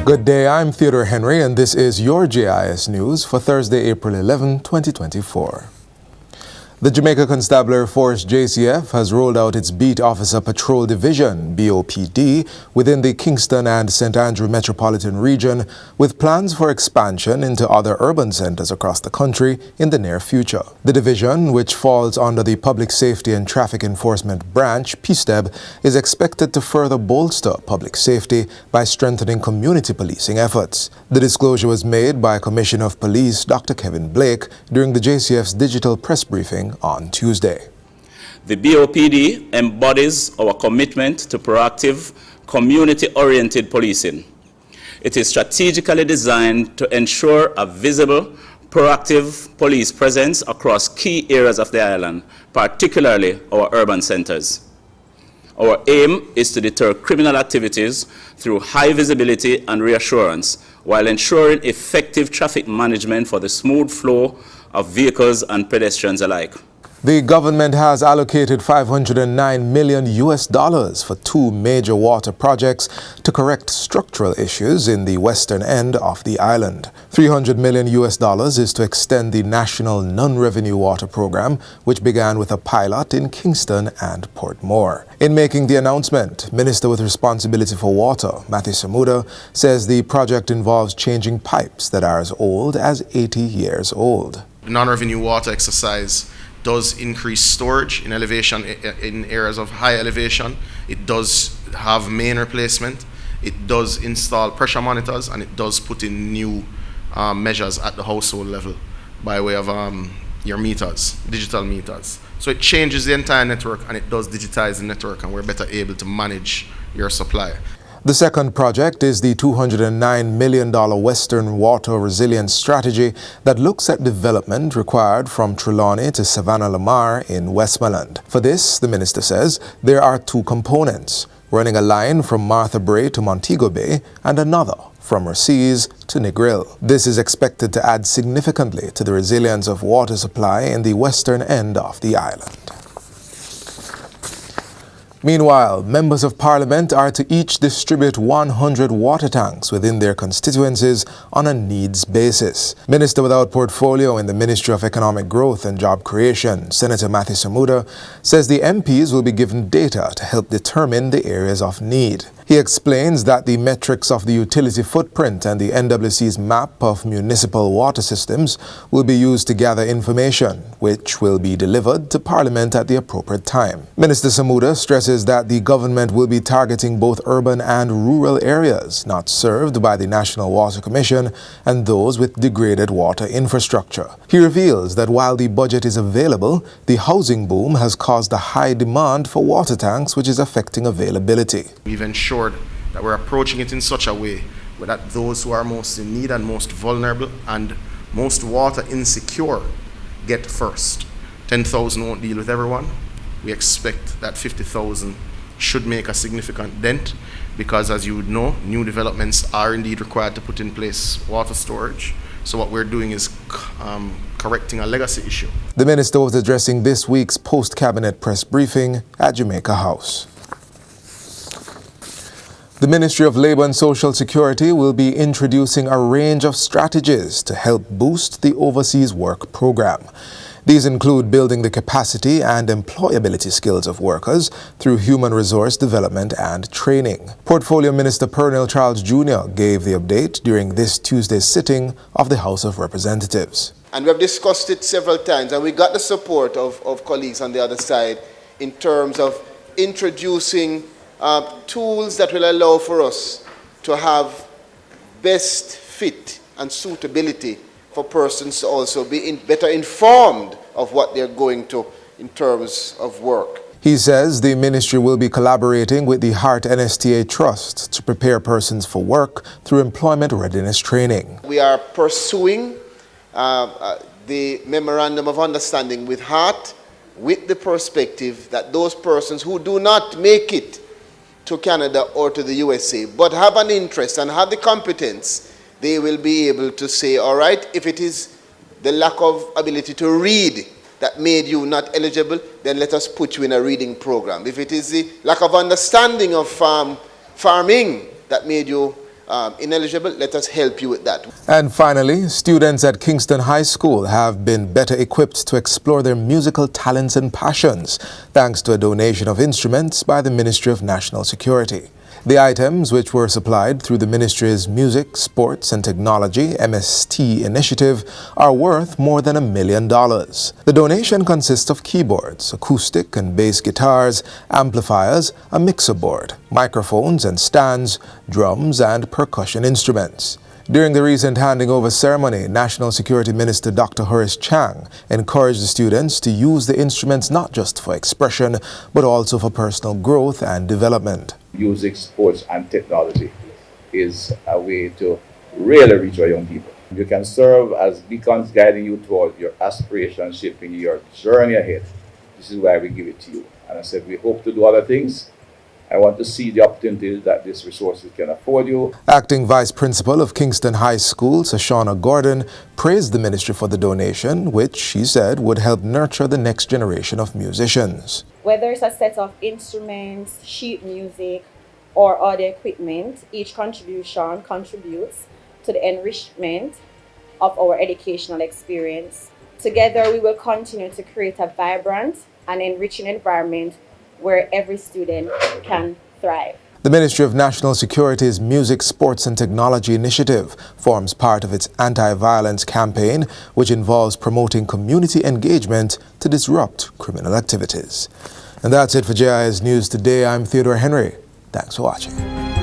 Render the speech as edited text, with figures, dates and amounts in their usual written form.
Good day, I'm Theodore Henry, and this is your JIS News for Thursday, April 11, 2024. The Jamaica Constabulary Force JCF has rolled out its Beat Officer Patrol Division, BOPD, within the Kingston and St. Andrew Metropolitan Region, with plans for expansion into other urban centers across the country in the near future. The division, which falls under the Public Safety and Traffic Enforcement Branch, PSTEB, is expected to further bolster public safety by strengthening community policing efforts. The disclosure was made by Commissioner of Police Dr. Kevin Blake during the JCF's digital press briefing on Tuesday. The BOPD embodies our commitment to proactive, community-oriented policing. It is strategically designed to ensure a visible, proactive police presence across key areas of the island, particularly our urban centers. Our aim is to deter criminal activities through high visibility and reassurance, while ensuring effective traffic management for the smooth flow of vehicles and pedestrians alike. The government has allocated $509 million for two major water projects to correct structural issues in the western end of the island. $300 million is to extend the National Non-Revenue Water Program, which began with a pilot in Kingston and Portmore. In making the announcement, Minister with responsibility for water, Matthew Samuda, says the project involves changing pipes that are as old as 80 years old. The non-revenue water exercise does increase storage in elevation, in areas of high elevation. It does have main replacement. It does install pressure monitors, and it does put in new measures at the household level by way of your meters, digital meters. So it changes the entire network, and it does digitize the network, and we're better able to manage your supply. The second project is the $209 million Western Water Resilience Strategy that looks at development required from Trelawney to Savannah-Lamar in Westmoreland. For this, the minister says, there are two components, running a line from Martha Brae to Montego Bay and another from Racees to Negril. This is expected to add significantly to the resilience of water supply in the western end of the island. Meanwhile, members of parliament are to each distribute 100 water tanks within their constituencies on a needs basis. Minister without portfolio in the Ministry of Economic Growth and Job Creation, Senator Matthew Samuda, says the MPs will be given data to help determine the areas of need. He explains that the metrics of the utility footprint and the NWC's map of municipal water systems will be used to gather information, which will be delivered to Parliament at the appropriate time. Minister Samuda stresses that the government will be targeting both urban and rural areas not served by the National Water Commission and those with degraded water infrastructure. He reveals that while the budget is available, the housing boom has caused a high demand for water tanks, which is affecting availability. We've ensured that we're approaching it in such a way that those who are most in need and most vulnerable and most water insecure get first. 10,000 won't deal with everyone. We expect that 50,000 should make a significant dent because, as you would know, new developments are indeed required to put in place water storage. So what we're doing is correcting a legacy issue. The minister was addressing this week's post-cabinet press briefing at Jamaica House. The Ministry of Labour and Social Security will be introducing a range of strategies to help boost the overseas work program. These include building the capacity and employability skills of workers through human resource development and training. Portfolio Minister Pernell Charles Jr. gave the update during this Tuesday's sitting of the House of Representatives. And we have discussed it several times, and we got the support of colleagues on the other side in terms of introducing tools that will allow for us to have best fit and suitability for persons to also be better informed of what they're going to in terms of work. He says the ministry will be collaborating with the Heart NSTA Trust to prepare persons for work through employment readiness training. We are pursuing the Memorandum of Understanding with Heart with the perspective that those persons who do not make it to Canada or to the USA but have an interest and have the competence, they will be able to say, all right, if it is the lack of ability to read that made you not eligible, then let us put you in a reading program. If it is the lack of understanding of farming that made you ineligible, let us help you with that. And finally, students at Kingston High School have been better equipped to explore their musical talents and passions, thanks to a donation of instruments by the Ministry of National Security. The items, which were supplied through the Ministry's Music, Sports and Technology (MST) initiative, are worth more than $1 million. The donation consists of keyboards, acoustic and bass guitars, amplifiers, a mixer board, microphones and stands, drums and percussion instruments. During the recent handing over ceremony, National Security Minister Dr. Horace Chang encouraged the students to use the instruments not just for expression, but also for personal growth and development. Music, sports, and technology is a way to really reach our young people. You can serve as beacons guiding you toward your aspirations, shaping your journey ahead. This is why we give it to you. And I said, we hope to do other things. I want to see the opportunities that these resources can afford you. Acting Vice Principal of Kingston High School, Sashana Gordon, praised the ministry for the donation, which she said would help nurture the next generation of musicians. Whether it's a set of instruments, sheet music, or other equipment, each contribution contributes to the enrichment of our educational experience. Together, we will continue to create a vibrant and enriching environment where every student can thrive. The Ministry of National Security's Music, Sports and Technology initiative forms part of its anti-violence campaign, which involves promoting community engagement to disrupt criminal activities. And that's it for JIS News Today. I'm Theodore Henry. Thanks for watching.